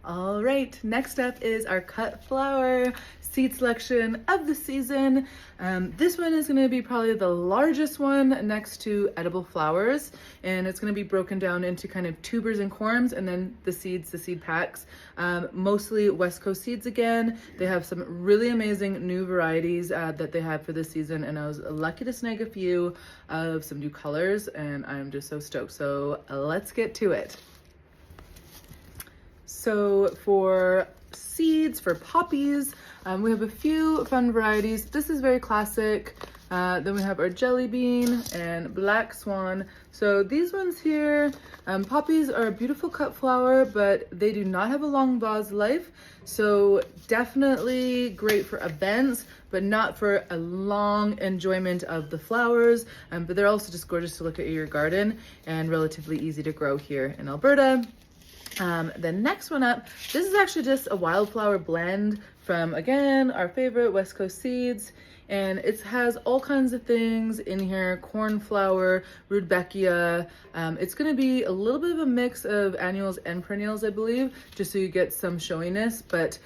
All right, next up is our cut flower seed selection of the season. This one is going to be probably the largest one next to edible flowers, and it's going to be broken down into kind of tubers and corms, and then the seeds, the seed packs. Mostly West Coast seeds again. They have some really amazing new varieties that they have for this season, and I was lucky to snag a few of some new colors, and I'm just so stoked. So let's get to it. So for seeds, for poppies, we have a few fun varieties. This is very classic. Then we have our jelly bean and black swan. So these ones here, poppies are a beautiful cut flower, but they do not have a long vase life. So definitely great for events, but not for a long enjoyment of the flowers. But they're also just gorgeous to look at in your garden and relatively easy to grow here in Alberta. The next one up, this is actually just a wildflower blend from, again, our favorite West Coast seeds. And it has all kinds of things in here: cornflower, rudbeckia. It's going to be a little bit of a mix of annuals and perennials, I believe, just so you get some showiness. But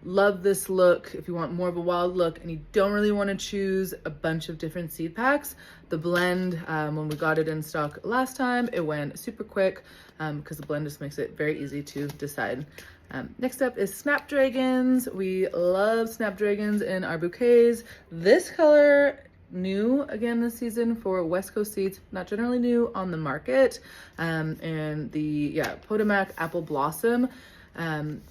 love this look if you want more of a wild look and you don't really want to choose a bunch of different seed packs. The blend, when we got it in stock last time, it went super quick because the blend just makes it very easy to decide. Next up is Snapdragons. We love Snapdragons in our bouquets. This color, new again this season for West Coast seeds, not generally new on the market. And the Potomac Apple Blossom.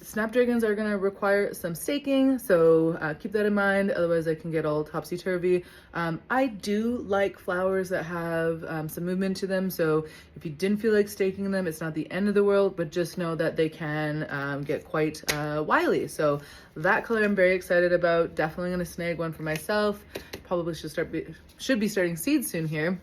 Snapdragons are going to require some staking, so keep that in mind, otherwise they can get all topsy-turvy. I do like flowers that have some movement to them, so if you didn't feel like staking them, it's not the end of the world, but just know that they can get quite wily. So that color I'm very excited about. Definitely going to snag one for myself. Probably should be starting seeds soon here.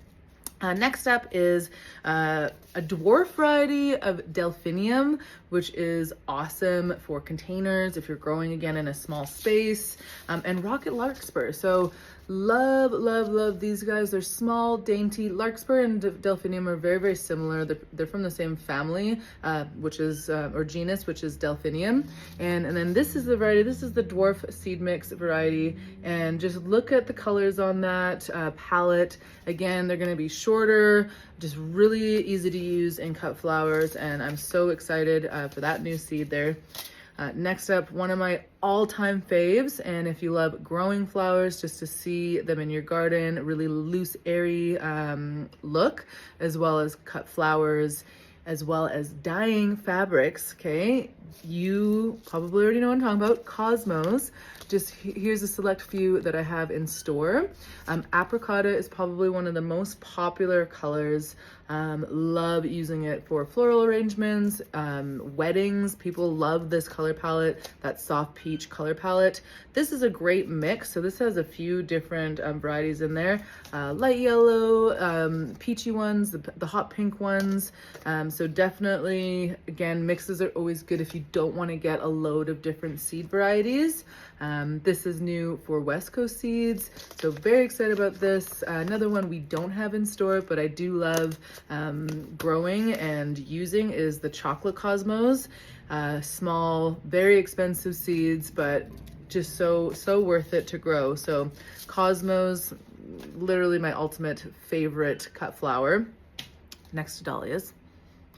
Next up is a dwarf variety of Delphinium, which is awesome for containers if you're growing again in a small space, and rocket larkspur. So love these guys. They're small, dainty. Larkspur and Delphinium are very, very similar. They're from the same family, which is, or genus, which is Delphinium. And then this is the variety. This is the dwarf seed mix variety. And just look at the colors on that palette. Again, they're going to be shorter, just really easy to use in cut flowers. And I'm so excited for that new seed there. Next up, one of my all-time faves, and if you love growing flowers, just to see them in your garden, really loose, airy look, as well as cut flowers, as well as dyeing fabrics, okay? You probably already know what I'm talking about, Cosmos. Just here's a select few that I have in store. Apricot is probably one of the most popular colors. Love using it for floral arrangements, weddings. People love this color palette, that soft peach color palette. This is a great mix. So this has a few different varieties in there. Light yellow, peachy ones, the hot pink ones. So definitely, again, mixes are always good if you don't want to get a load of different seed varieties. This is new for West Coast seeds, so very excited about this. Another one we don't have in store, but I do love growing and using is the Chocolate Cosmos. Small, very expensive seeds, but just so worth it to grow. So Cosmos, literally my ultimate favorite cut flower, next to dahlias.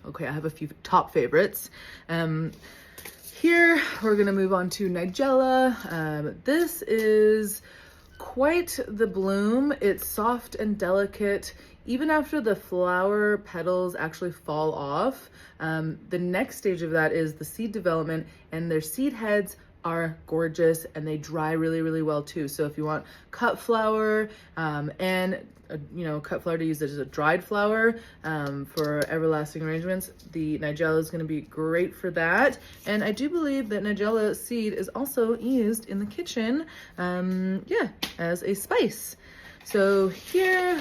Okay, I have a few top favorites. Here, we're gonna move on to Nigella. This is quite the bloom. It's soft and delicate. Even after the flower petals actually fall off, the next stage of that is the seed development, and their seed heads are gorgeous and they dry really, really well too. So if you want cut flower and cut flower to use it as a dried flower for everlasting arrangements, the Nigella is going to be great for that. And I do believe that Nigella seed is also used in the kitchen, as a spice. So here,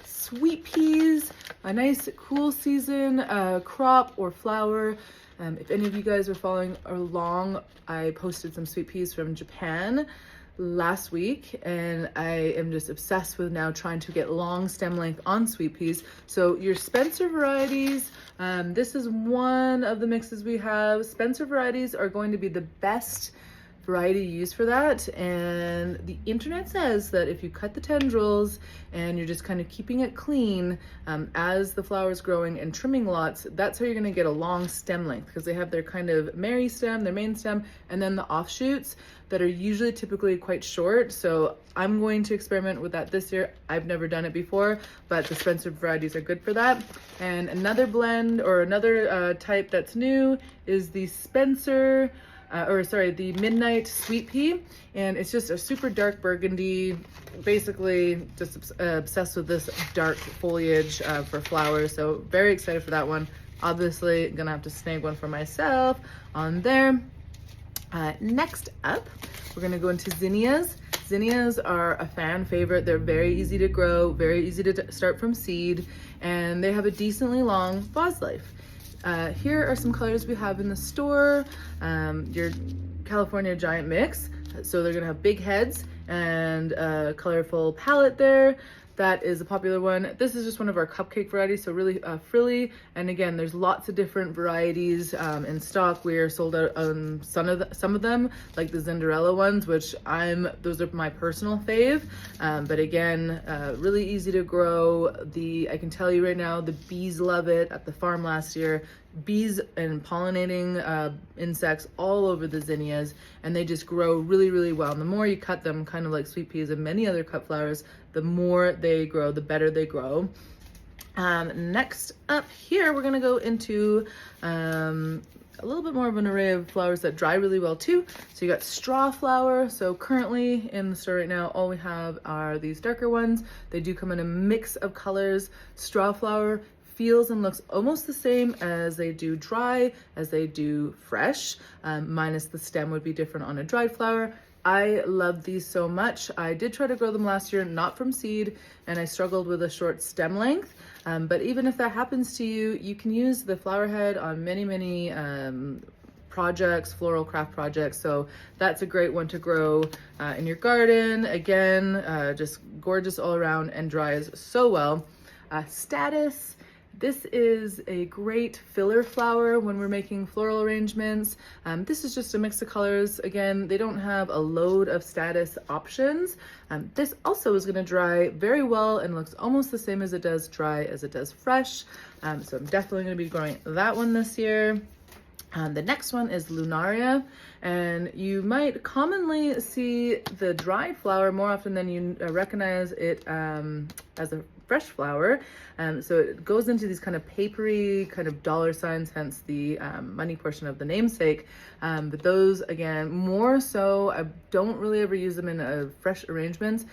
sweet peas, a nice cool season crop or flower. If any of you guys are following along, I posted some sweet peas from Japan. last week, and I am just obsessed with now trying to get long stem length on sweet peas. So your Spencer varieties, this is one of the mixes we have. Spencer varieties are going to be the best variety used for that, and the internet says that if you cut the tendrils and you're just kind of keeping it clean as the flower is growing and trimming lots, that's how you're going to get a long stem length, because they have their kind of Mary stem, their main stem, and then the offshoots that are usually typically quite short. So I'm going to experiment with that this year. I've never done it before, but the Spencer varieties are good for that. And another blend or another type that's new is the Spencer the Midnight Sweet Pea, and it's just a super dark burgundy. Basically just obsessed with this dark foliage for flowers, so very excited for that one. Obviously gonna have to snag one for myself on there. Next up, we're gonna go into zinnias. Zinnias are a fan favorite. They're very easy to grow, very easy to start from seed, and they have a decently long vase life. Here are some colors we have in the store. Your California Giant Mix. So they're gonna have big heads and a colorful palette there. That is a popular one. This is just one of our cupcake varieties, so really frilly. And again, there's lots of different varieties in stock. We are sold out on some of them, like the Cinderella ones, which those are my personal fave. But again, really easy to grow. I can tell you right now, the bees love it at the farm last year. Bees and pollinating insects all over the zinnias, and they just grow really, really well. And the more you cut them, kind of like sweet peas and many other cut flowers, the more they grow, the better they grow. Next up here, we're gonna go into a little bit more of an array of flowers that dry really well too. So you got Strawflower. So currently in the store right now, all we have are these darker ones. They do come in a mix of colors. Strawflower feels and looks almost the same as they do dry, as they do fresh, minus the stem would be different on a dried flower. I love these so much. I did try to grow them last year, not from seed, and I struggled with a short stem length. But even if that happens to you, you can use the flower head on many projects, floral craft projects. So that's a great one to grow in your garden. Again, just gorgeous all around and dries so well. Statice. This is a great filler flower when we're making floral arrangements. This is just a mix of colors. Again, they don't have a load of Statice options. This also is gonna dry very well and looks almost the same as it does dry as it does fresh. So I'm definitely gonna be growing that one this year. The next one is Lunaria, and you might commonly see the dried flower more often than you recognize it as a fresh flower. So it goes into these kind of papery kind of dollar signs, hence the money portion of the namesake. But those, again, more so, I don't really ever use them in fresh arrangements.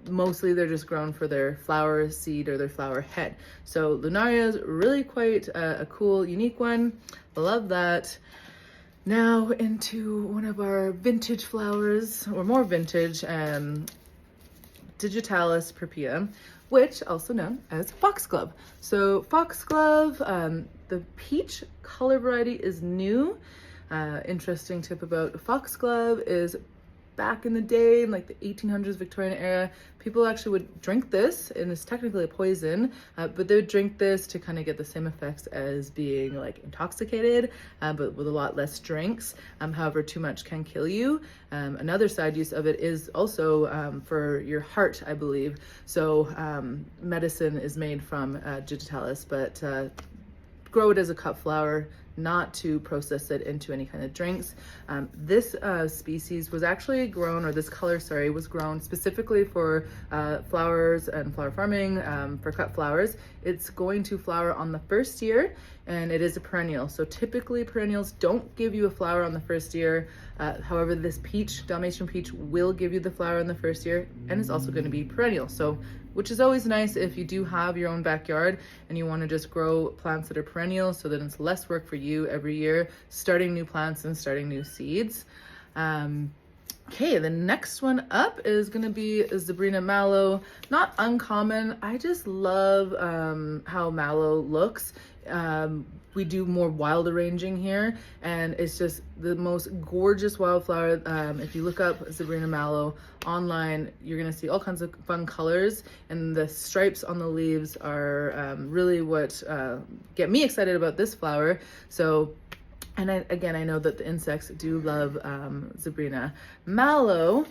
Mostly they're just grown for their flower seed or their flower head. So Lunaria is really quite a cool, unique one. Love that. Now into one of our vintage flowers, or more vintage, Digitalis purpurea, which also known as Foxglove. So Foxglove, the peach color variety is new. Interesting tip about Foxglove is back in the day, in like the 1800s Victorian era, people actually would drink this, and it's technically a poison, but they would drink this to kind of get the same effects as being like intoxicated, but with a lot less drinks. However, too much can kill you. Another side use of it is also for your heart, I believe. So medicine is made from Digitalis, but grow it as a cut flower, not to process it into any kind of drinks. This species was actually grown, or this color, sorry, was grown specifically for flowers and flower farming, for cut flowers. It's going to flower on the first year, and it is a perennial. So typically perennials don't give you a flower on the first year. However, this peach, Dalmatian peach, will give you the flower in the first year, and it's also going to be perennial. So, which is always nice if you do have your own backyard and you want to just grow plants that are perennial, so that it's less work for you every year, starting new plants and starting new seeds. Okay, the next one up is gonna be Zebrina mallow. Not uncommon. I just love how mallow looks. we do more wild arranging here, and it's just the most gorgeous wildflower. If you look up Zebrina mallow online, you're gonna see all kinds of fun colors, and the stripes on the leaves are really what get me excited about this flower. So, and again, I know that the insects do love Zebrina mallow.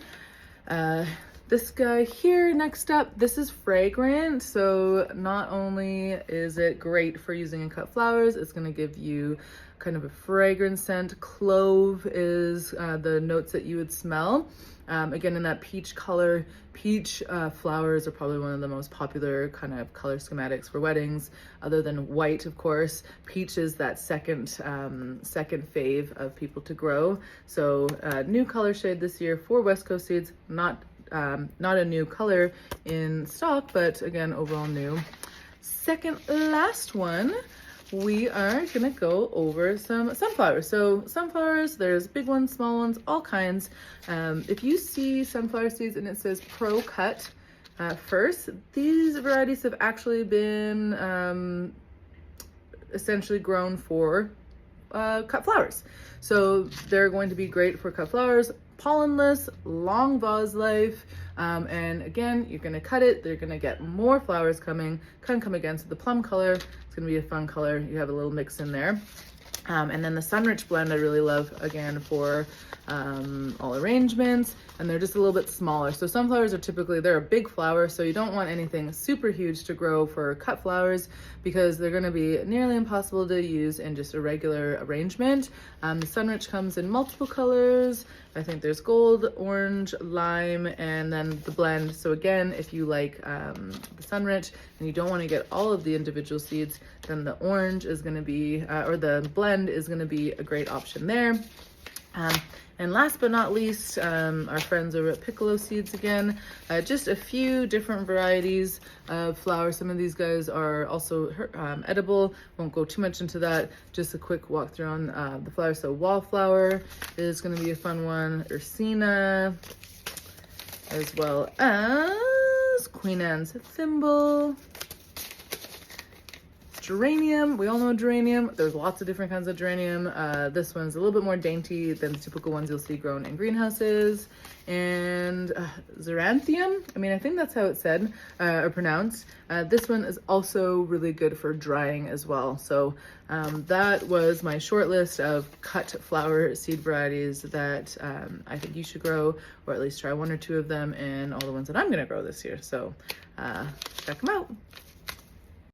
This guy here next up, this is fragrant. So not only is it great for using in cut flowers, it's gonna give you kind of a fragrance scent. Clove is the notes that you would smell. Again, in that peach color. Peach flowers are probably one of the most popular kind of color schematics for weddings, other than white, of course. Peach is that second fave of people to grow. So new color shade this year for West Coast seeds, not a new color in stock, but again, overall new. Second last one, we are gonna go over some sunflowers. So sunflowers, there's big ones, small ones, all kinds. If you see sunflower seeds and it says Procut first, these varieties have actually been essentially grown for cut flowers. So they're going to be great for cut flowers, pollenless, long vase life, and again, you're gonna cut it, they're gonna get more flowers coming, can come again. So the plum color, it's gonna be a fun color. You have a little mix in there. And then the Sunrich blend I really love, again, for all arrangements, and they're just a little bit smaller. So sunflowers are typically, they're a big flower, so you don't want anything super huge to grow for cut flowers because they're gonna be nearly impossible to use in just a regular arrangement. The Sunrich comes in multiple colors. I think there's gold, orange, lime, and then the blend. So again, if you like the Sunrich and you don't want to get all of the individual seeds, then the orange is going to be, or the blend is going to be a great option there. And last but not least, our friends over at Piccolo Seeds again. Just a few different varieties of flowers. Some of these guys are also edible. Won't go too much into that. Just a quick walkthrough on the flowers. So Wallflower is going to be a fun one. Ursina, as well as Queen Anne's thimble. Geranium, we all know geranium. There's lots of different kinds of geranium. This one's a little bit more dainty than the typical ones you'll see grown in greenhouses. And Xeranthemum, I mean, I think that's how it's said or pronounced. This one is also really good for drying as well. So that was my short list of cut flower seed varieties that I think you should grow, or at least try one or two of them, and all the ones that I'm gonna grow this year. So check them out.